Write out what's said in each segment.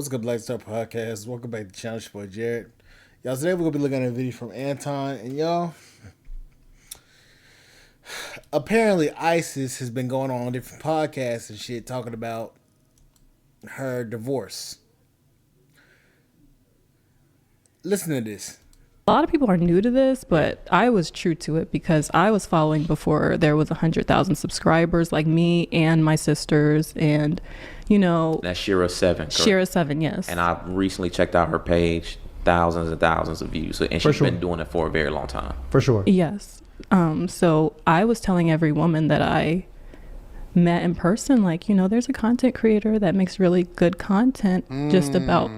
What's good, Lifestyle Podcast? Welcome back to the channel. It's your boy Jared. Y'all, today we're gonna be looking at a video from Anton, and y'all, apparently ISIS has been going on different podcasts and shit talking about her divorce. Listen to this. A lot of people are new to this, but I was true to it because I was following before there was 100,000 subscribers, like me and my sisters, and That's SheraSeven. Correct? SheraSeven, yes. And I recently checked out her page, thousands and thousands of views, and she's been doing it for a very long time. For sure. Yes. So I was telling every woman that I met in person, like, there's a content creator that makes really good content just about.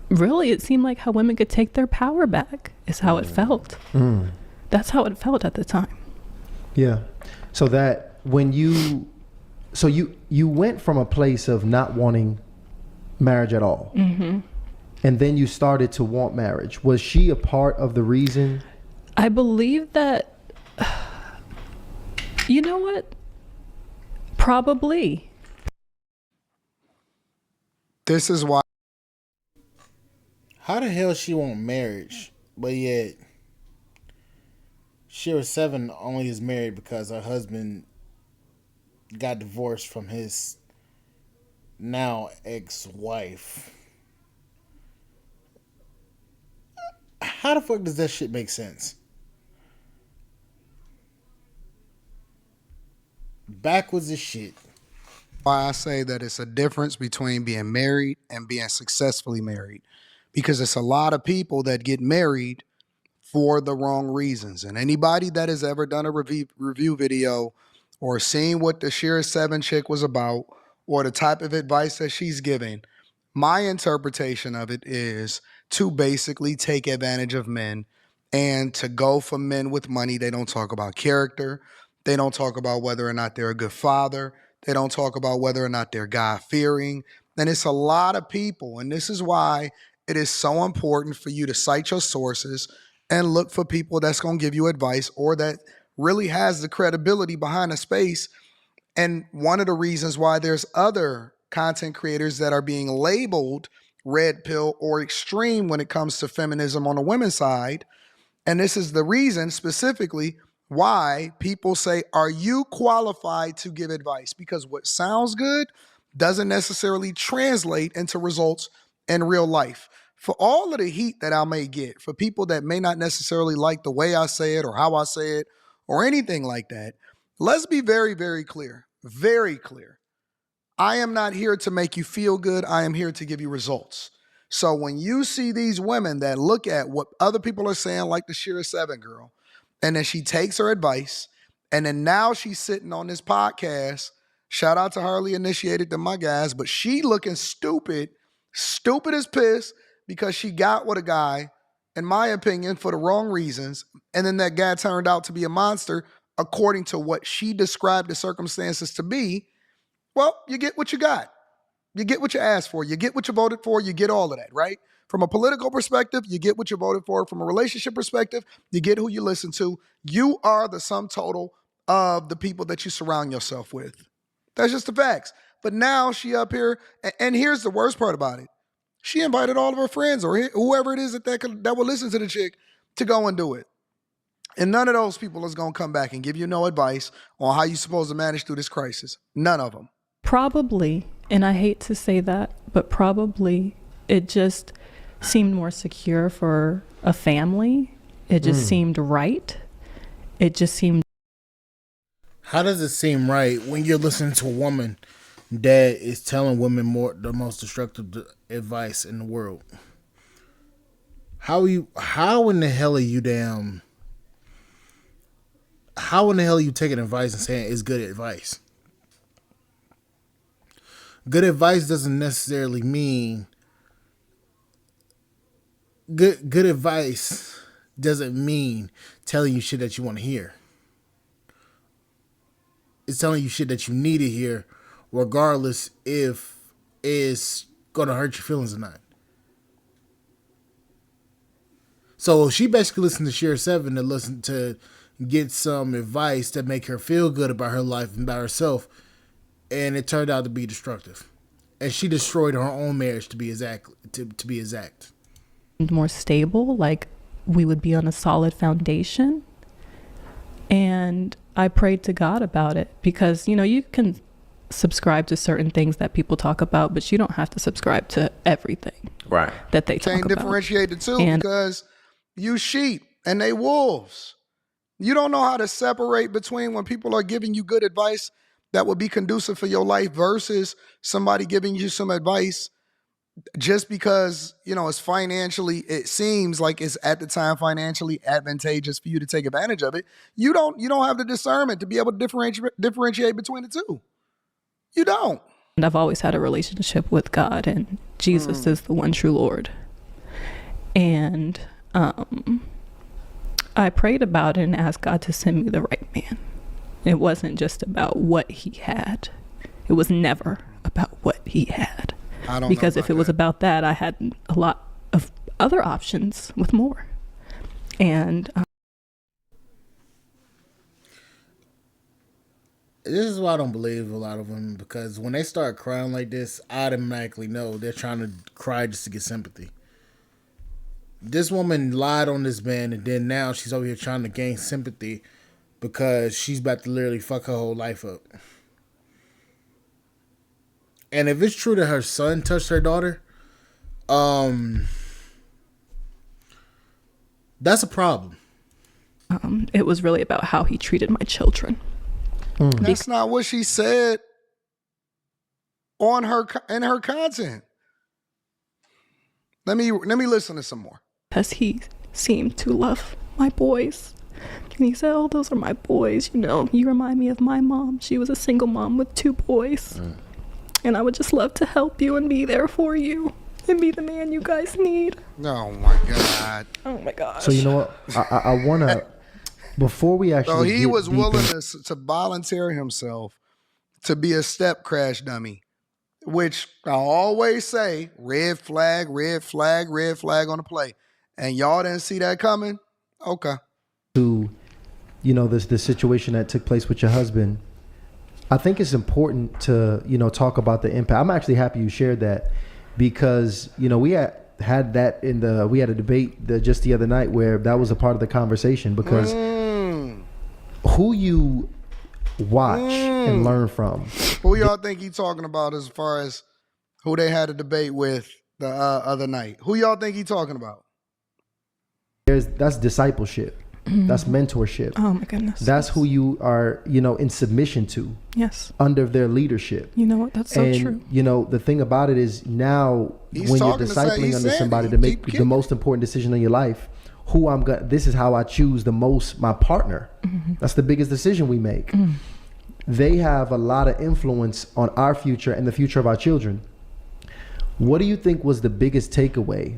Really, it seemed like how women could take their power back is how it felt. That's how it felt at the time. Yeah. So that when you went from a place of not wanting marriage at all, and then you started to want marriage. Was she a part of the reason? I believe that, you know what? Probably. This is why. How the hell she want marriage, but yet SheraSeven only is married because her husband got divorced from his now ex-wife. How the fuck does that shit make sense? Backwards as shit. Why I say that it's a difference between being married and being successfully married. Because it's a lot of people that get married for the wrong reasons. And anybody that has ever done a review video or seen what the SheraSeven chick was about or the type of advice that she's giving, my interpretation of it is to basically take advantage of men and to go for men with money. They don't talk about character. They don't talk about whether or not they're a good father. They don't talk about whether or not they're God-fearing. And it's a lot of people. And this is why it is so important for you to cite your sources and look for people that's going to give you advice or that really has the credibility behind a space. And one of the reasons why there's other content creators that are being labeled red pill or extreme when it comes to feminism on the women's side. And this is the reason specifically why people say, are you qualified to give advice? Because what sounds good doesn't necessarily translate into results in real life. For all of the heat that I may get, for people that may not necessarily like the way I say it or how I say it or anything like that, let's be very, very clear. Very clear. I am not here to make you feel good. I am here to give you results. So when you see these women that look at what other people are saying, like the SheraSeven girl, and then she takes her advice, and then now she's sitting on this podcast, shout out to Harley initiated to my guys, but she looking stupid as piss, because she got with a guy, in my opinion, for the wrong reasons. And then that guy turned out to be a monster according to what she described the circumstances to be. Well, you get what you got. You get what you asked for. You get what you voted for. You get all of that, right? From a political perspective, you get what you voted for. From a relationship perspective, you get who you listen to. You are the sum total of the people that you surround yourself with. That's just the facts. But now she up here, and here's the worst part about it. She invited all of her friends or whoever it is that will listen to the chick to go and do it. And none of those people is going to come back and give you no advice on how you're supposed to manage through this crisis. None of them. Probably, and I hate to say that, but probably it just seemed more secure for a family. It just seemed right. It just seemed. How does it seem right when you're listening to a woman that is telling women the most destructive advice in the world? How in the hell are you taking advice and saying it's good advice? Good advice doesn't necessarily mean good advice doesn't mean telling you shit that you want to hear. It's telling you shit that you need to hear, regardless if it's going to hurt your feelings or not. So she basically listened to SheraSeven to get some advice that make her feel good about her life and about herself, and it turned out to be destructive. and she destroyed her own marriage to be exact. To be exact, more stable, like we would be on a solid foundation. And I prayed to God about it because, you know, you can subscribe to certain things that people talk about, but you don't have to subscribe to everything Right. that they talk Can't about. differentiate the two And- because you sheep and they wolves. You don't know how to separate between when people are giving you good advice that would be conducive for your life versus somebody giving you some advice just because, you know, it seems like it's at the time financially advantageous for you to take advantage of it. You don't have the discernment to be able to differentiate between the two. You don't. And I've always had a relationship with God, and Jesus is the one true Lord. And I prayed about it and asked God to send me the right man. It wasn't just about what he had. It was never about what he had. I don't Because know if it was about that, I had a lot of other options with more. And this is why I don't believe a lot of women, because when they start crying like this, I automatically know they're trying to cry just to get sympathy. This woman lied on this man, and then now she's over here trying to gain sympathy because she's about to literally fuck her whole life up. And if it's true that her son touched her daughter, that's a problem. it was really about how he treated my children. That's not what she said in her content. Let me listen to some more. Because he seemed to love my boys. And he said, oh, those are my boys. You know, you remind me of my mom. She was a single mom with 2 boys. And I would just love to help you and be there for you and be the man you guys need. Oh, my God. Oh, my gosh. So you know what? I want to, before we actually So he get was deep willing in- to volunteer himself to be a step crash dummy, which I always say, red flag, red flag, red flag on the play. And y'all didn't see that coming? Okay. to, you know, the situation that took place with your husband, I think it's important to, you know, talk about the impact. I'm actually happy you shared that because, you know, we had that we had a debate just the other night where that was a part of the conversation because who you watch and learn from. Who y'all think he talking about as far as who they had a debate with the other night? Who y'all think he talking about? That's discipleship. That's mentorship. Oh, my goodness. That's who you are, you know, in submission to. Yes. Under their leadership. You know what? That's so And, true. you know, the thing about it is now He's when you're talking to say- discipling he's under saying somebody it. to make Keep the kicking. most important decision in your life, this is how I choose the most, my partner. That's the biggest decision we make. They have a lot of influence on our future and the future of our children. What do you think was the biggest takeaway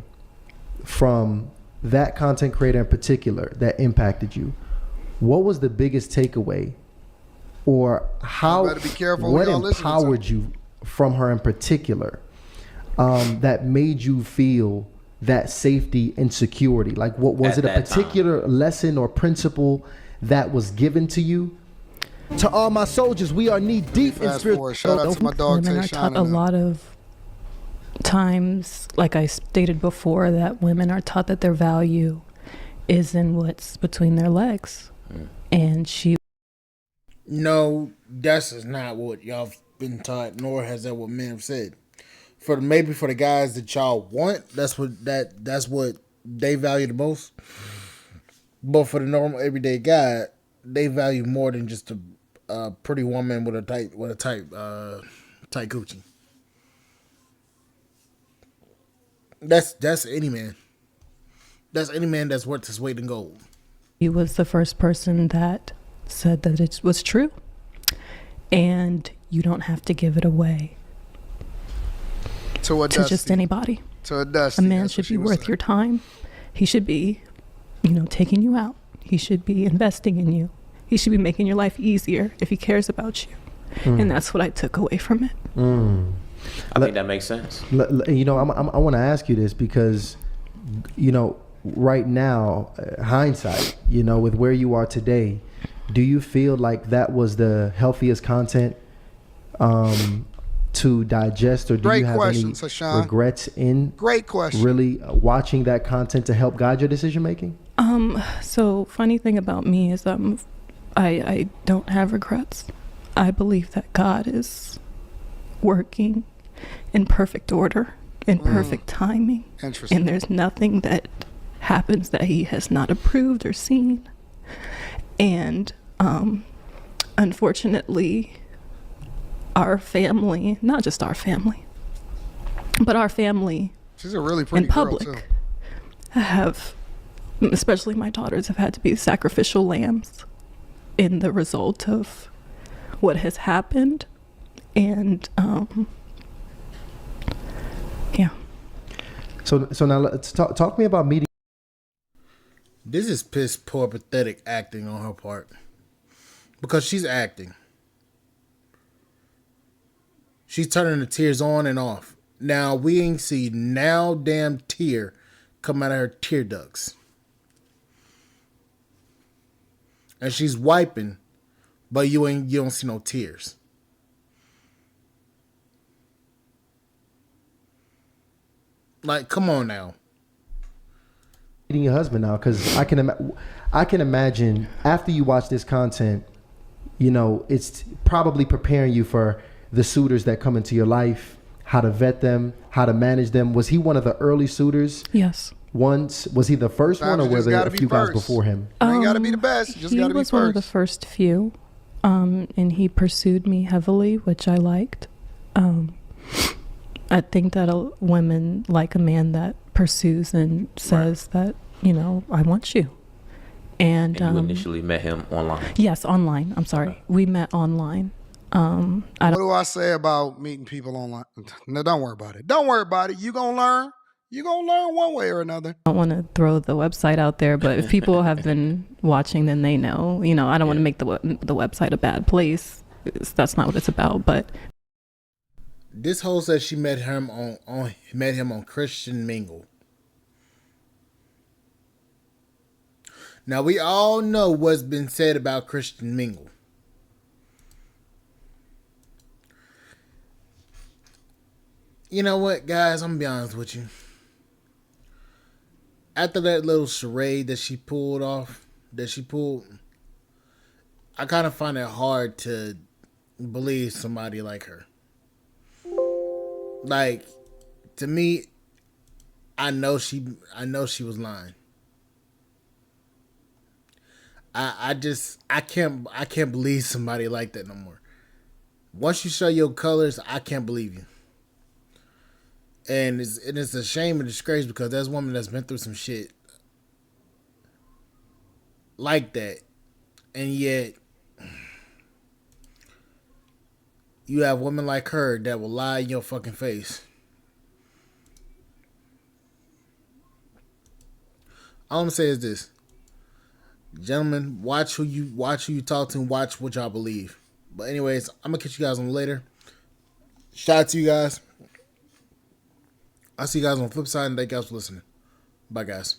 from that content creator in particular that impacted you? What was the biggest takeaway, or how? You better be careful who What y'all listening to. empowered you from her in particular, that made you feel that safety and security? Like, what was At it? A that particular lesson or principle that was given to you? To all my soldiers, we are knee deep in Fast forward. Shout out to my dog, Women are Tayshawn. taught a lot of times, like I stated before, that women are taught that their value is in what's between their legs. And she No, that's not what y'all been taught, nor has that what men have said. Maybe for the guys that y'all want, that's what they value the most. But for the normal everyday guy, they value more than just a pretty woman with a tight coochie. That's any man. That's any man that's worth his weight in gold. was the first person that said that it was true. And you don't have to give it away To a to dusty. just anybody. To a dusty. A man That's should what she be was worth saying. your time. He should be, taking you out. He should be investing in you. He should be making your life easier if he cares about you. And that's what I took away from it. I think that makes sense. You know, I want to ask you this because, you know, right now, hindsight, you know, with where you are today, do you feel like that was the healthiest content to to digest, or do Great you have question, any Sashawn. regrets in Great question. really watching that content to help guide your decision making? So funny thing about me is I don't have regrets. I believe that God is working in perfect order, in perfect timing. Interesting. And there's nothing that happens that he has not approved or seen. And unfortunately, our family, not just our family, but our family She's a really pretty in public girl too. have, especially my daughters, have had to be sacrificial lambs in the result of what has happened. And yeah. So now let's talk to me about meeting. This is piss poor, pathetic acting on her part. Because she's acting. She's turning the tears on and off. Now we ain't see now damn tear come out of her tear ducts. And she's wiping, but you don't see no tears. Like, come on now. Meeting your husband now, because I can imagine after you watch this content, you know, it's probably preparing you for the suitors that come into your life, how to vet them, how to manage them. Was he one of the early suitors? Yes. Once was he the first one, or were there a few guys before him? You ain't got to be the best. You just got to be He was one of the first. first few, and he pursued me heavily, which I liked. I think that women like a man that pursues and says that, you know, I want you. And you initially met him online. Yes, online. I'm sorry. We met online. What do I say about meeting people online? No, don't worry about it. Don't worry about it. You gonna learn. You gonna learn one way or another. I don't want to throw the website out there, but if people have been watching, then they know. You know, I don't want to make the website a bad place. That's not what it's about. But This hoe says she met him on Christian Mingle. Now we all know what's been said about Christian Mingle. You know what, guys? I'm gonna be honest with you. After that little charade that she pulled, I kind of find it hard to believe somebody like her. Like, to me, I know she was lying. I can't believe somebody like that no more. Once you show your colors, I can't believe you. And it's a shame and disgrace because there's a woman that's been through some shit like that. And yet you have women like her that will lie in your fucking face. All I'm gonna say is this. Gentlemen, watch who you talk to and watch what y'all believe. But anyways, I'm gonna catch you guys on later. Shout out to you guys. I'll see you guys on the flip side, and thank you guys for listening. Bye, guys.